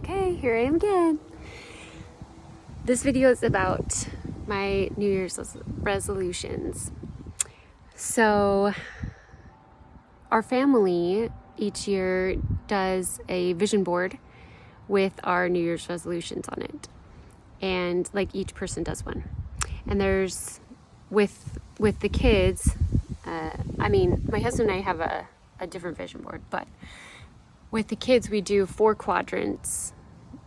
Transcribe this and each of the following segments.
Okay, here I am again. This video is about my New Year's resolutions. So, our family each year does a vision board with our New Year's resolutions on it. And like each person does one. And there's, with the kids, my husband and I have a different vision board, but with the kids, we do 4 quadrants,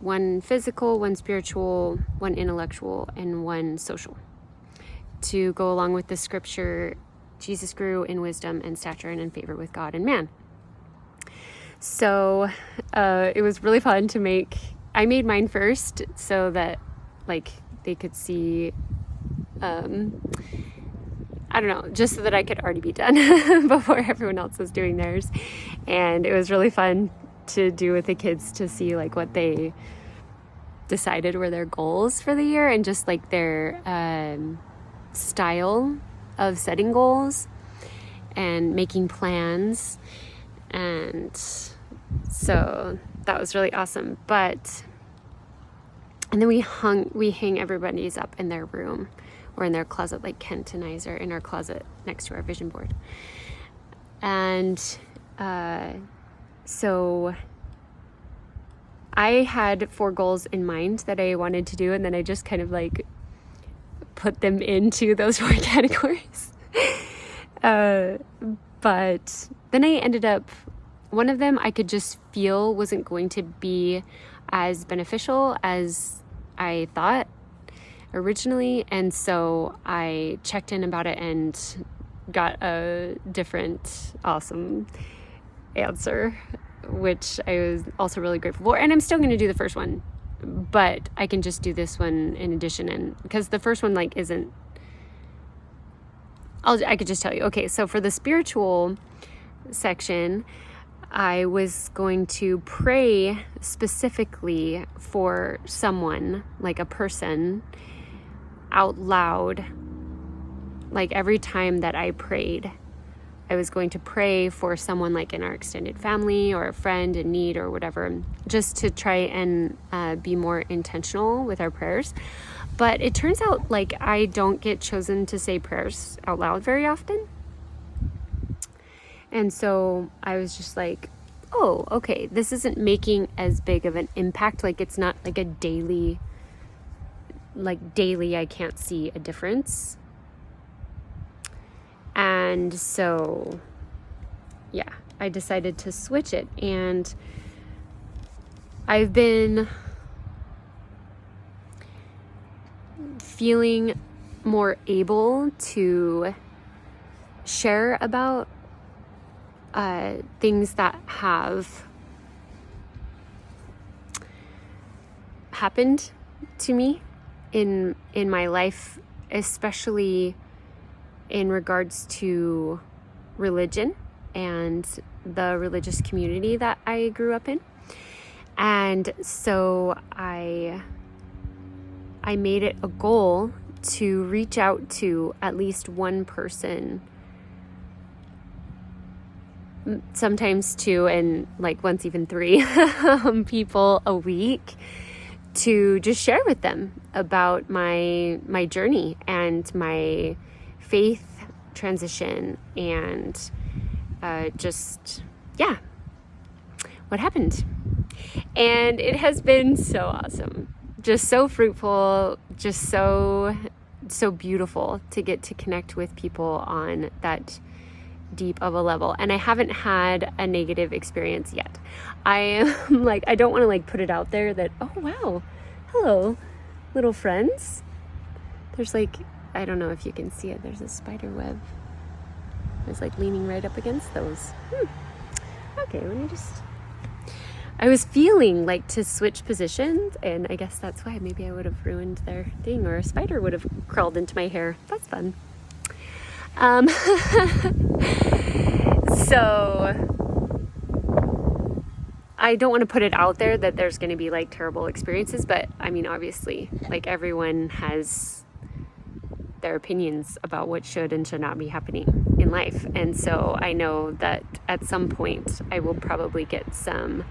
1 physical, 1 spiritual, 1 intellectual, and 1 social. To go along with the scripture, Jesus grew in wisdom and stature and in favor with God and man. So it was really fun to make. I made mine first so that they could see, I don't know, just so that I could already be done before everyone else was doing theirs. And it was really fun to do with the kids to see what they decided were their goals for the year and just their style of setting goals and making plans. And so that was really awesome. And then we hang everybody's up in their room or in their closet, like Kent and I's are in our closet next to our vision board. And so I had 4 goals in mind that I wanted to do, and then I just kind of put them into those 4 categories. But then I ended up, one of them I could just feel wasn't going to be as beneficial as I thought originally, and so I checked in about it and got a different awesome answer, which I was also really grateful for. And I'm still going to do the first one, but I can just do this one in addition, and because the first one isn't, I could just tell you. Okay, so for the spiritual section, I was going to pray specifically for someone, like a person, out loud. Every time that I prayed, I was going to pray for someone in our extended family or a friend in need or whatever, just to try and be more intentional with our prayers. But it turns out I don't get chosen to say prayers out loud very often. And so I was just oh, okay, this isn't making as big of an impact. It's not a daily, daily I can't see a difference. And so, yeah, I decided to switch it. And I've been feeling more able to share about things that have happened to me in my life, especially in regards to religion and the religious community that I grew up in. And so I made it a goal to reach out to at least one person, sometimes 2, and once even 3 people a week, to just share with them about my journey and my faith transition and what happened. And it has been so awesome, just so fruitful, just so beautiful to get to connect with people on that deep of a level. And I haven't had a negative experience yet. I am I don't want to put it out there that, oh wow, hello little friends. There's I don't know if you can see it, there's a spider web. I was leaning right up against those. Okay, let me just, I was feeling to switch positions, and I guess that's why. Maybe I would have ruined their thing, or a spider would have crawled into my hair. That's fun. So I don't want to put it out there that there's going to be terrible experiences, but obviously everyone has their opinions about what should and should not be happening in life. And so I know that at some point I will probably get some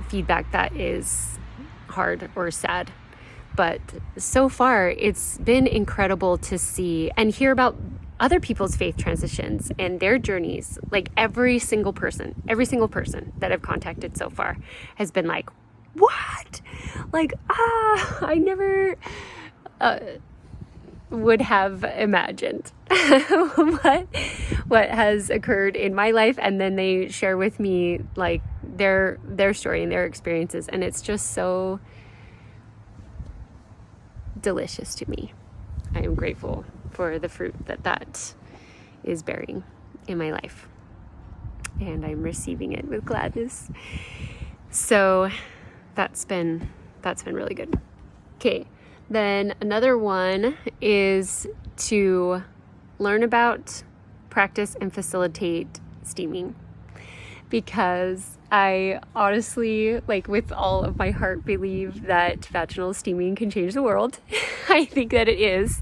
feedback that is hard or sad. But so far, it's been incredible to see and hear about other people's faith transitions and their journeys. Like every single person that I've contacted so far has been like, what? Like, I never would have imagined what has occurred in my life. And then they share with me like their story and their experiences. And it's just so delicious to me. I am grateful for the fruit that is bearing in my life, and I'm receiving it with gladness. So that's been really good. Okay, then another one is to learn about, practice, and facilitate steaming, because I honestly, like with all of my heart, believe that vaginal steaming can change the world. I think that it is.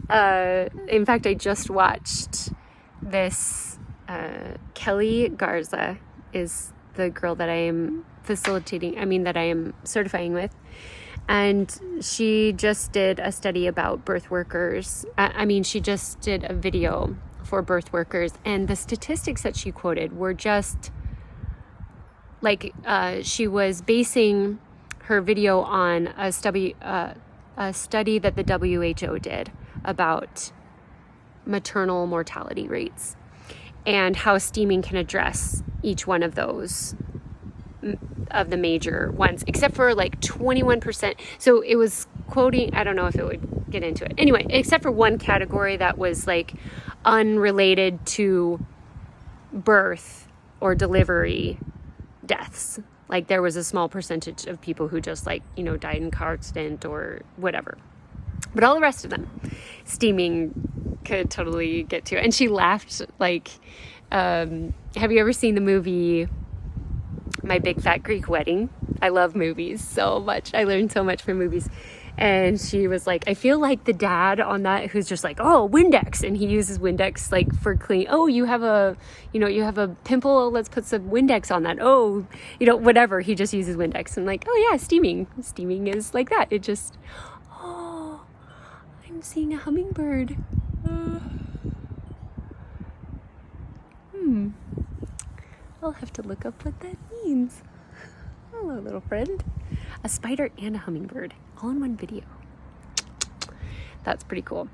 In fact, I just watched this, Kelly Garza is the girl that I am that I am certifying with. And she just did a study about birth workers. She just did a video for birth workers, and the statistics that she quoted were just like, she was basing her video on a study that the WHO did about maternal mortality rates and how steaming can address each one of those, of the major ones, except for like 21%. So it was quoting, I don't know if it would get into it. Anyway, except for one category that was like unrelated to birth or delivery deaths. Like there was a small percentage of people who just like, died in car accident or whatever. But all the rest of them, steaming could totally get to. And she laughed like, have you ever seen the movie My Big Fat Greek Wedding? I love movies so much. I learned so much from movies. And she was like, I feel like the dad on that who's just like, oh, Windex. And he uses Windex like for clean. Oh, you have a pimple. Let's put some Windex on that. Oh, whatever. He just uses Windex. And like, oh yeah, steaming. Steaming is like that. It just, oh, I'm seeing a hummingbird. I'll have to look up what that means. Hello, little friend. A spider and a hummingbird all in one video. That's pretty cool.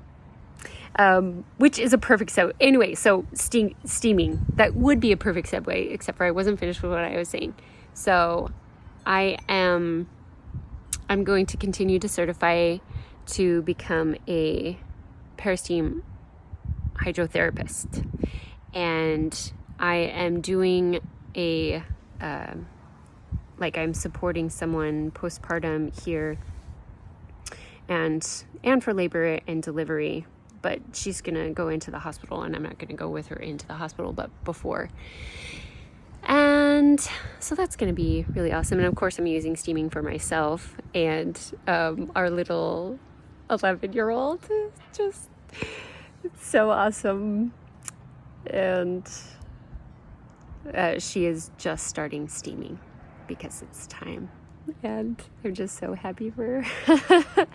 Which is a perfect segue. Anyway, so steaming, that would be a perfect segue, except for I wasn't finished with what I was saying. So I'm going to continue to certify to become a Peristeam hydrotherapist. And I am doing I'm supporting someone postpartum here and for labor and delivery, but she's gonna go into the hospital and I'm not gonna go with her into the hospital, but before. And so that's gonna be really awesome. And of course I'm using steaming for myself, and our little 11-year-old is just, it's so awesome. And she is just starting steaming because it's time, and I'm just so happy for her.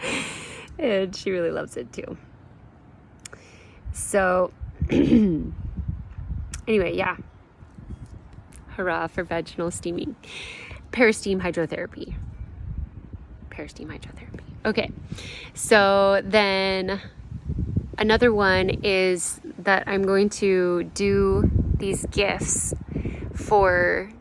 And she really loves it too. So anyway, yeah, hurrah for vaginal steaming. Peristeam hydrotherapy. Okay, so then another one is that I'm going to do these gifts for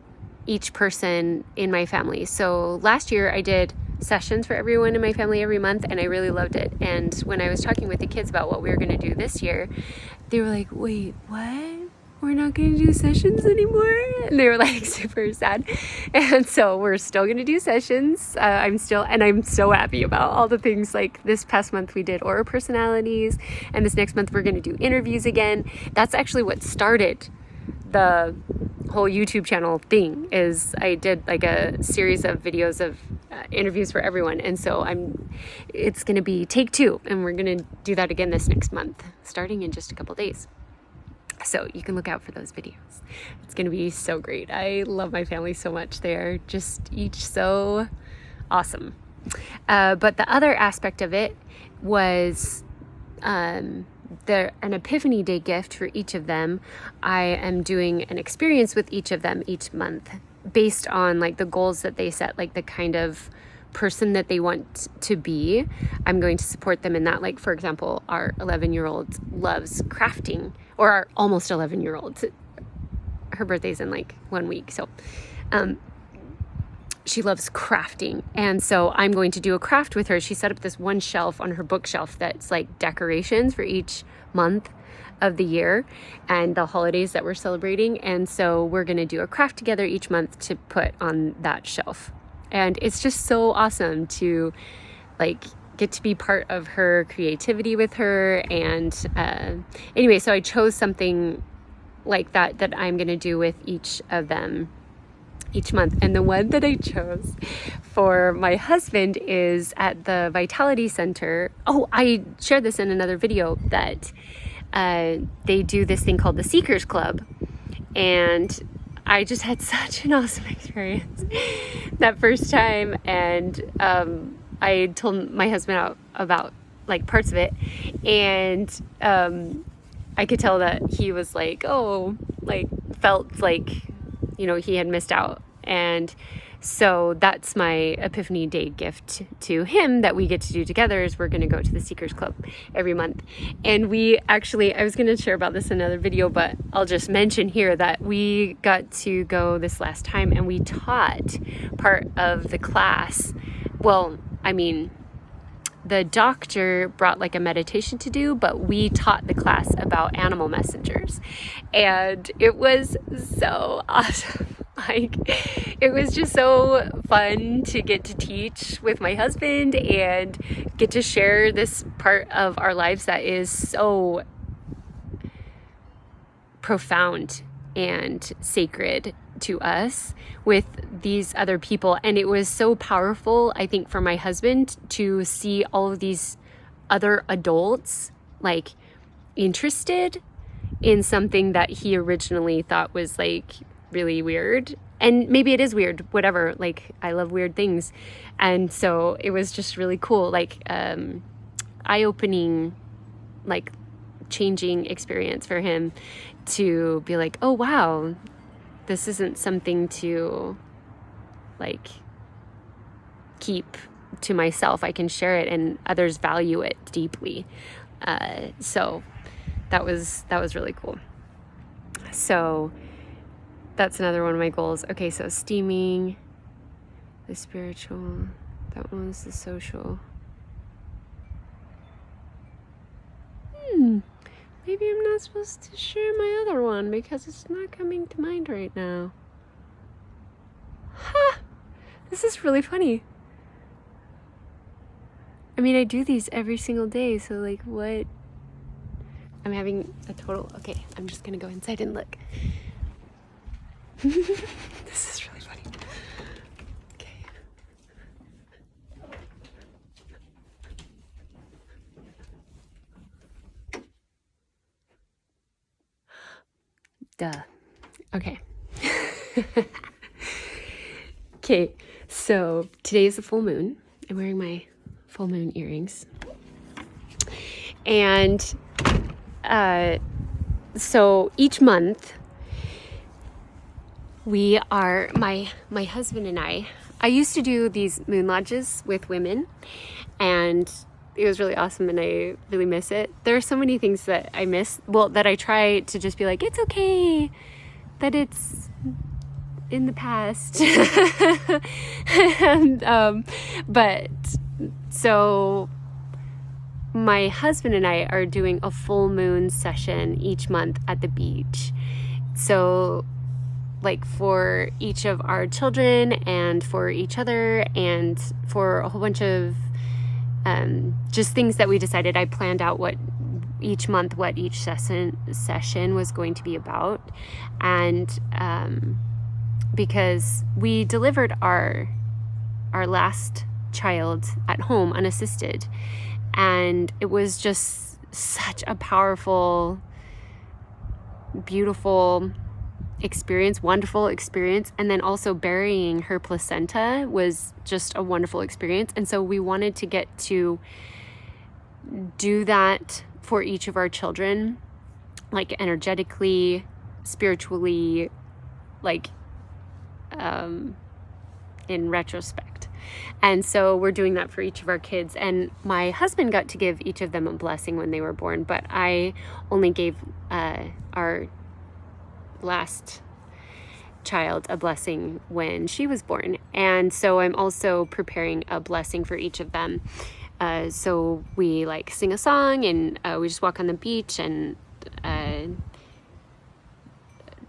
each person in my family. So last year I did sessions for everyone in my family every month, and I really loved it. And when I was talking with the kids about what we were going to do this year, they were like, wait, what? We're not going to do sessions anymore? And they were like super sad. And so we're still going to do sessions. I'm so happy about all the things. Like this past month we did aura personalities, and this next month we're going to do interviews again. That's actually what started the whole YouTube channel thing. Is I did like a series of videos of interviews for everyone, and so it's going to be take 2, and we're going to do that again this next month, starting in just a couple days. So you can look out for those videos. It's going to be so great. I love my family so much. They're just each so awesome. But the other aspect of it was an Epiphany Day gift for each of them. I am doing an experience with each of them each month based on like the goals that they set, like the kind of person that they want to be. I'm going to support them in that. Like, for example, our 11-year-old loves crafting, or our almost 11-year-old. Her birthday's in like 1 week. So she loves crafting. And so I'm going to do a craft with her. She set up this one shelf on her bookshelf that's like decorations for each month of the year and the holidays that we're celebrating. And so we're going to do a craft together each month to put on that shelf. And it's just so awesome to like get to be part of her creativity with her. And anyway, so I chose something like that I'm going to do with each of them each month. And the one that I chose for my husband is at the Vitality Center. Oh, I shared this in another video that they do this thing called the Seekers Club. And I just had such an awesome experience that first time. And I told my husband about like parts of it. And I could tell that he was like, oh, like felt like, you know, he had missed out. And so that's my Epiphany Day gift to him that we get to do together, is we're going to go to the Seekers Club every month. And we actually, I was going to share about this in another video, but I'll just mention here that we got to go this last time and we taught part of the class. Well, I mean, the doctor brought like a meditation to do, but we taught the class about animal messengers. And it was so awesome. Like, it was just so fun to get to teach with my husband and get to share this part of our lives that is so profound and sacred to us with these other people. And it was so powerful, I think, for my husband to see all of these other adults like interested in something that he originally thought was like really weird. And maybe it is weird, whatever, like I love weird things. And so it was just really cool, like eye-opening, like changing experience for him to be like, oh wow, this isn't something to like keep to myself. I can share it and others value it deeply. So that was really cool. So that's another one of my goals. Okay, so steaming, the spiritual, that one was the social. Maybe I'm not supposed to share my other one because it's not coming to mind right now. Ha! This is really funny. I mean, I do these every single day, so like what? I'm having a total, okay, I'm just gonna go inside and look. This is really funny. Okay. Duh. Okay. Okay, so today is the full moon. I'm wearing my full moon earrings. And so each month we are, my husband and I used to do these moon lodges with women, and it was really awesome and I really miss it. There are so many things that I miss, well, that I try to just be like, it's okay that it's in the past. And, but so my husband and I are doing a full moon session each month at the beach. So like for each of our children and for each other and for a whole bunch of just things that we decided. I planned out what each month, what each session was going to be about. And because we delivered our last child at home unassisted, and it was just such a powerful beautiful experience, wonderful experience. And then also burying her placenta was just a wonderful experience. And so we wanted to get to do that for each of our children, like energetically, spiritually, like in retrospect. And so we're doing that for each of our kids. And my husband got to give each of them a blessing when they were born, but I only gave our last child a blessing when she was born. And so I'm also preparing a blessing for each of them. So we like sing a song, and we just walk on the beach and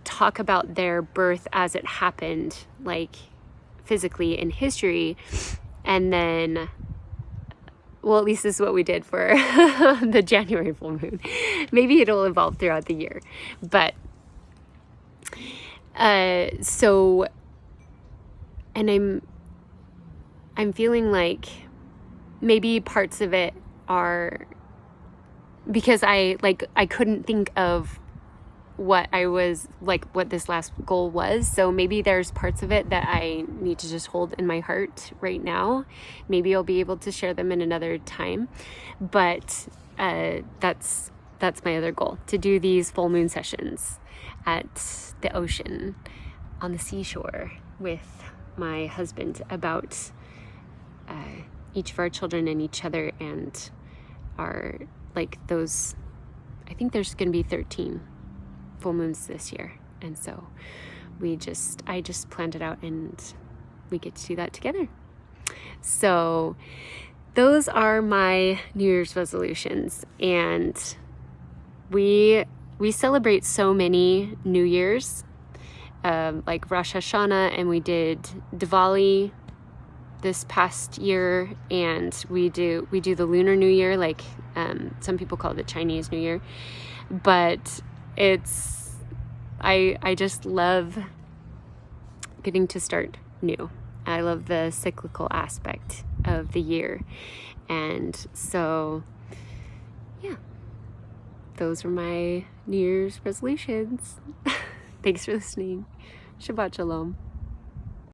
talk about their birth as it happened, like physically in history. And then, well, at least this is what we did for the January full moon. Maybe it'll evolve throughout the year, but so, and I'm feeling like maybe parts of it are because I couldn't think of what what this last goal was. So maybe there's parts of it that I need to just hold in my heart right now. Maybe I'll be able to share them in another time. But that's my other goal, to do these full moon sessions at the ocean on the seashore with my husband about each of our children and each other, and our those, I think there's going to be 13 full moons this year. And so I just planned it out, and we get to do that together. So those are my New Year's resolutions. And we celebrate so many New Year's, like Rosh Hashanah, and we did Diwali this past year, and we do the Lunar New Year, like some people call it the Chinese New Year. But I just love getting to start new. I love the cyclical aspect of the year. And so, yeah, those were my New Year's resolutions. Thanks for listening. Shabbat Shalom.